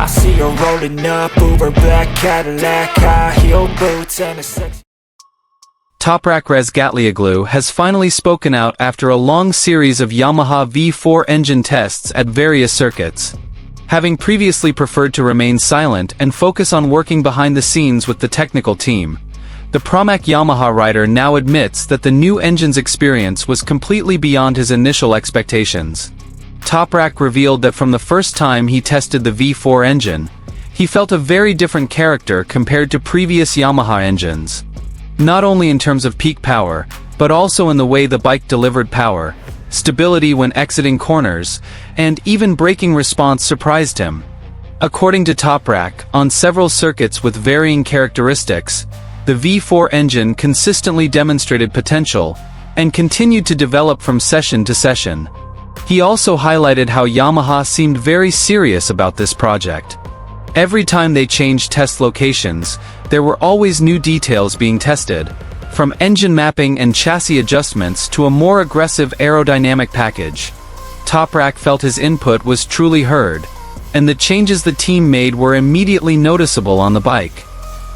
see her rolling up, Uber black Cadillac, high heel boots and a sexy... Toprak Razgatlioglu has finally spoken out after a long series of Yamaha V4 engine tests at various circuits. Having previously preferred to remain silent and focus on working behind the scenes with the technical team, the Pramac Yamaha rider now admits that the new engine's experience was completely beyond his initial expectations. Toprak revealed that from the first time he tested the V4 engine, he felt a very different character compared to previous Yamaha engines. Not only in terms of peak power, but also in the way the bike delivered power, stability when exiting corners, and even braking response surprised him. According to Toprak, on several circuits with varying characteristics, the V4 engine consistently demonstrated potential, and continued to develop from session to session. He also highlighted how Yamaha seemed very serious about this project. Every time they changed test locations, there were always new details being tested, from engine mapping and chassis adjustments to a more aggressive aerodynamic package. Toprak felt his input was truly heard, and the changes the team made were immediately noticeable on the bike.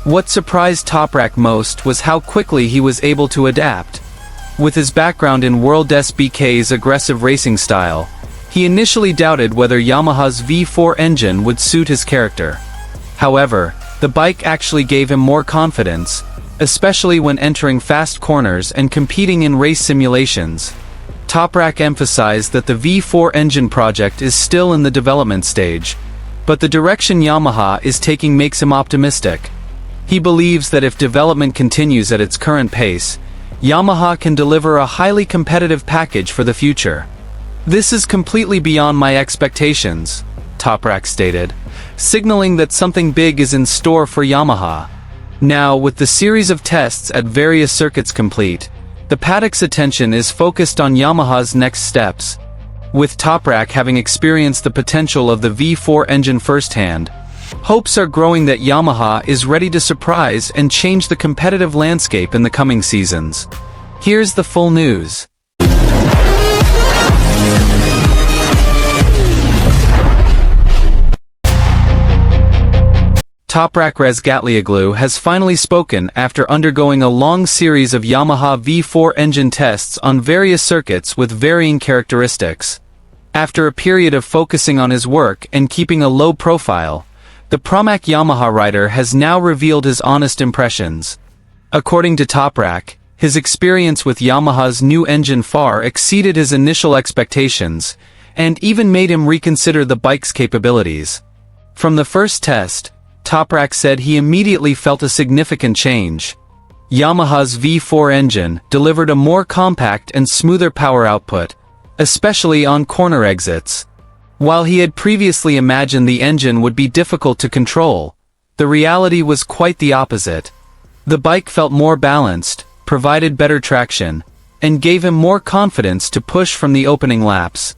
What surprised Toprak most was how quickly he was able to adapt. With his background in World SBK's aggressive racing style, he initially doubted whether Yamaha's V4 engine would suit his character. However, the bike actually gave him more confidence, especially when entering fast corners and competing in race simulations. Toprak emphasized that the V4 engine project is still in the development stage, but the direction Yamaha is taking makes him optimistic. He believes that if development continues at its current pace, Yamaha can deliver a highly competitive package for the future. "This is completely beyond my expectations," Toprak stated, signaling that something big is in store for Yamaha. Now, with the series of tests at various circuits complete, the paddock's attention is focused on Yamaha's next steps. With Toprak having experienced the potential of the V4 engine firsthand, hopes are growing that Yamaha is ready to surprise and change the competitive landscape in the coming seasons. Here's the full news. Toprak Razgatlioglu has finally spoken after undergoing a long series of Yamaha V4 engine tests on various circuits with varying characteristics. After a period of focusing on his work and keeping a low profile, the Pramac Yamaha rider has now revealed his honest impressions. According to Toprak, his experience with Yamaha's new engine far exceeded his initial expectations, and even made him reconsider the bike's capabilities. From the first test, Toprak said he immediately felt a significant change. Yamaha's V4 engine delivered a more compact and smoother power output, especially on corner exits. While he had previously imagined the engine would be difficult to control, the reality was quite the opposite. The bike felt more balanced, provided better traction, and gave him more confidence to push from the opening laps.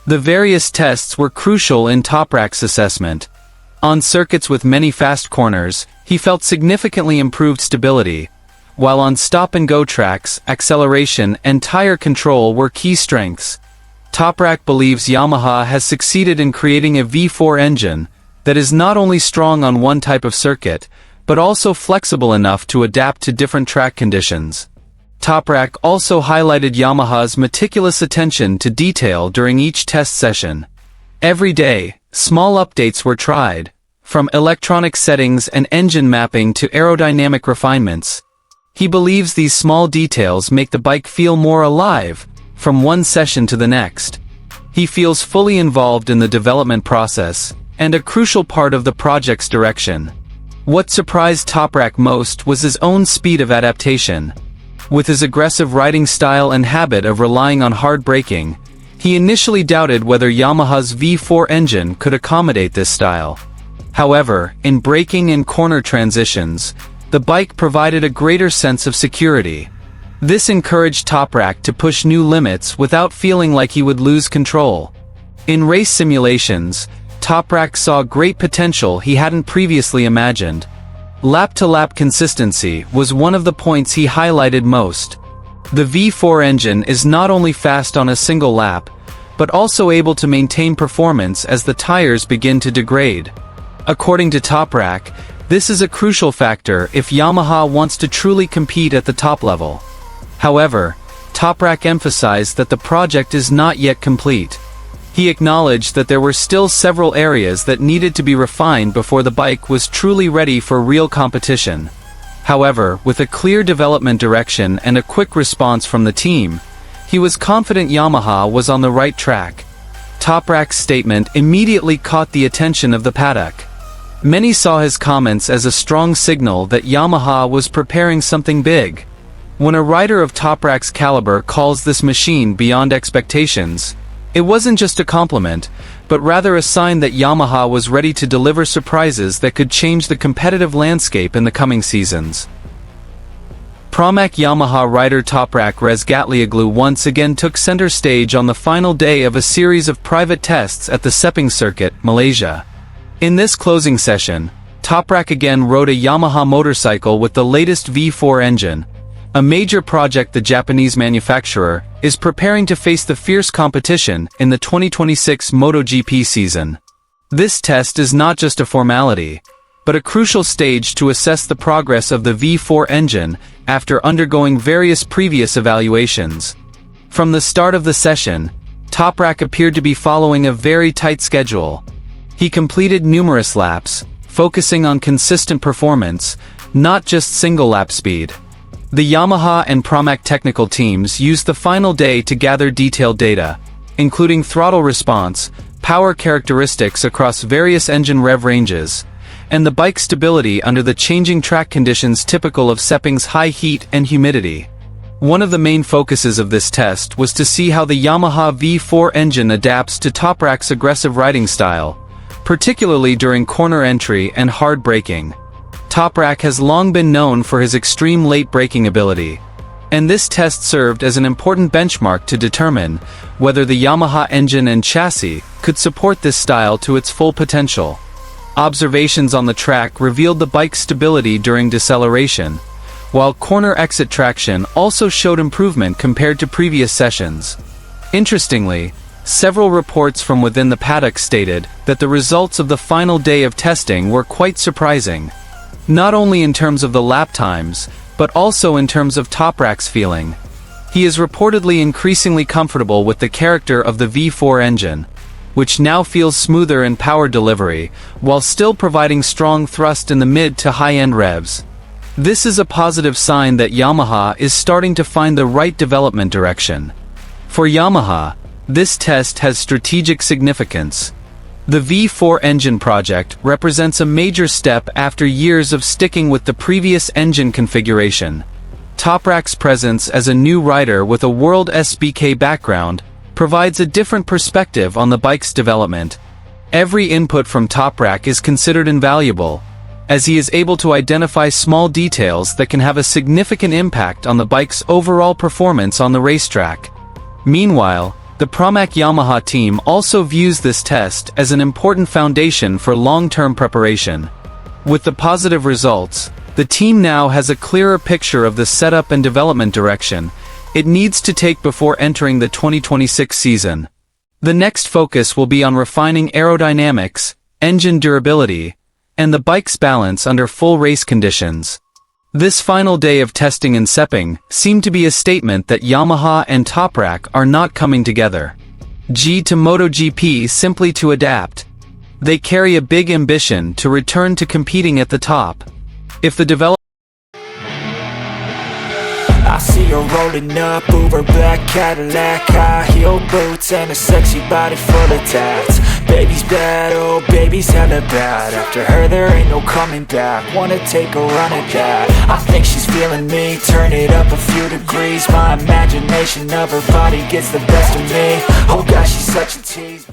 The various tests were crucial in Toprak's assessment. On circuits with many fast corners, he felt significantly improved stability, while on stop-and-go tracks, acceleration and tire control were key strengths. Toprak believes Yamaha has succeeded in creating a V4 engine that is not only strong on one type of circuit, but also flexible enough to adapt to different track conditions. Toprak also highlighted Yamaha's meticulous attention to detail during each test session. Every day, small updates were tried, from electronic settings and engine mapping to aerodynamic refinements. He believes these small details make the bike feel more alive, from one session to the next. He feels fully involved in the development process, and a crucial part of the project's direction. What surprised Toprak most was his own speed of adaptation. With his aggressive riding style and habit of relying on hard braking, he initially doubted whether Yamaha's V4 engine could accommodate this style. However, in braking and corner transitions, the bike provided a greater sense of security. This encouraged Toprak to push new limits without feeling like he would lose control. In race simulations, Toprak saw great potential he hadn't previously imagined. Lap-to-lap consistency was one of the points he highlighted most. The V4 engine is not only fast on a single lap, but also able to maintain performance as the tires begin to degrade. According to Toprak, this is a crucial factor if Yamaha wants to truly compete at the top level. However, Toprak emphasized that the project is not yet complete. He acknowledged that there were still several areas that needed to be refined before the bike was truly ready for real competition. However, with a clear development direction and a quick response from the team, he was confident Yamaha was on the right track. Toprak's statement immediately caught the attention of the paddock. Many saw his comments as a strong signal that Yamaha was preparing something big. When a rider of Toprak's caliber calls this machine beyond expectations, it wasn't just a compliment, but rather a sign that Yamaha was ready to deliver surprises that could change the competitive landscape in the coming seasons. Pramac Yamaha rider Toprak Rezgatlioglu once again took center stage on the final day of a series of private tests at the Sepang circuit, Malaysia. In this closing session, Toprak again rode a Yamaha motorcycle with the latest V4 engine, a major project the Japanese manufacturer is preparing to face the fierce competition in the 2026 MotoGP season. This test is not just a formality, but a crucial stage to assess the progress of the V4 engine after undergoing various previous evaluations. From the start of the session, Toprak appeared to be following a very tight schedule. He completed numerous laps, focusing on consistent performance, not just single lap speed. The Yamaha and Pramac technical teams used the final day to gather detailed data, including throttle response, power characteristics across various engine rev ranges, and the bike stability under the changing track conditions typical of Sepang's high heat and humidity. One of the main focuses of this test was to see how the Yamaha V4 engine adapts to Toprak's aggressive riding style, particularly during corner entry and hard braking. Toprak has long been known for his extreme late braking ability, and this test served as an important benchmark to determine whether the Yamaha engine and chassis could support this style to its full potential. Observations on the track revealed the bike's stability during deceleration, while corner exit traction also showed improvement compared to previous sessions. Interestingly, several reports from within the paddock stated that the results of the final day of testing were quite surprising, not only in terms of the lap times, but also in terms of Toprak's feeling. He is reportedly increasingly comfortable with the character of the V4 engine, which now feels smoother in power delivery, while still providing strong thrust in the mid to high-end revs. This is a positive sign that Yamaha is starting to find the right development direction. For Yamaha, this test has strategic significance. The V4 engine project represents a major step after years of sticking with the previous engine configuration. Toprak's presence as a new rider with a World SBK background provides a different perspective on the bike's development. Every input from Toprak is considered invaluable, as he is able to identify small details that can have a significant impact on the bike's overall performance on the racetrack. Meanwhile, the Pramac Yamaha team also views this test as an important foundation for long-term preparation. With the positive results, the team now has a clearer picture of the setup and development direction it needs to take before entering the 2026 season. The next focus will be on refining aerodynamics, engine durability, and the bike's balance under full race conditions. This final day of testing in Sepang seemed to be a statement that Yamaha and Toprak are not coming together. To MotoGP simply to adapt. They carry a big ambition to return to competing at the top. If the development I see her rolling up, Uber black Cadillac, high heel boots and a sexy body full of tats. Baby's bad, oh baby's hella bad. After her there ain't no coming back. Wanna take a run at that. I think she's feeling me, turn it up a few degrees. My imagination of her body gets the best of me. Oh gosh, she's such a tease.